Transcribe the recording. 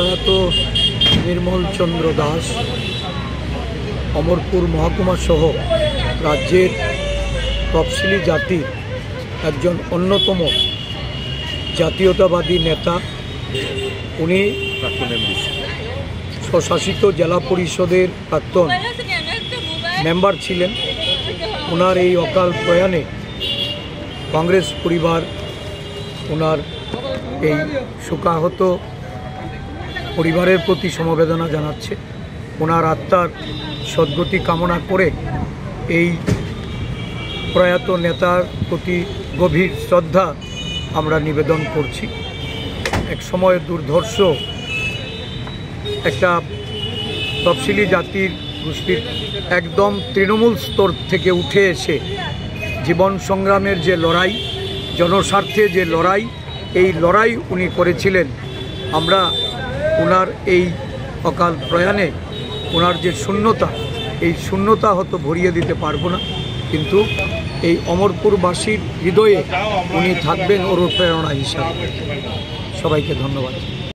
প্রয়াত নির্মল চন্দ্র দাস অমরপুর মহকুমা সহ রাজ্যের তফসিলি জাতির একজন অন্যতম জাতীয়তাবাদী নেতা। উনি স্বশাসিত জেলা পরিষদের প্রাক্তন মেম্বার ছিলেন। ওনার এই অকাল প্রয়াণে কংগ্রেস পরিবার ওনার এই শোকাহত পরিবারের প্রতি সমবেদনা জানাচ্ছে। ওনার আত্মার সদ্গতি কামনা করে এই প্রয়াত নেতার প্রতি গভীর শ্রদ্ধা আমরা নিবেদন করছি। এক সময় দুর্ধর্ষ একটা তফসিলি জাতির গোষ্ঠীর একদম তৃণমূল স্তর থেকে উঠে এসে জীবন সংগ্রামের যে লড়াই, জনস্বার্থে যে লড়াই, এই লড়াই উনি করেছিলেন। আমরা ওনার এই অকাল প্রয়াণে ওনার যে শূন্যতা, এই শূন্যতা হয়তো ভরিয়ে দিতে পারবো না, কিন্তু এই অমরপুরবাসীর হৃদয়ে উনি থাকবেন অনুপ্রেরণা হিসাবে। সবাইকে ধন্যবাদ।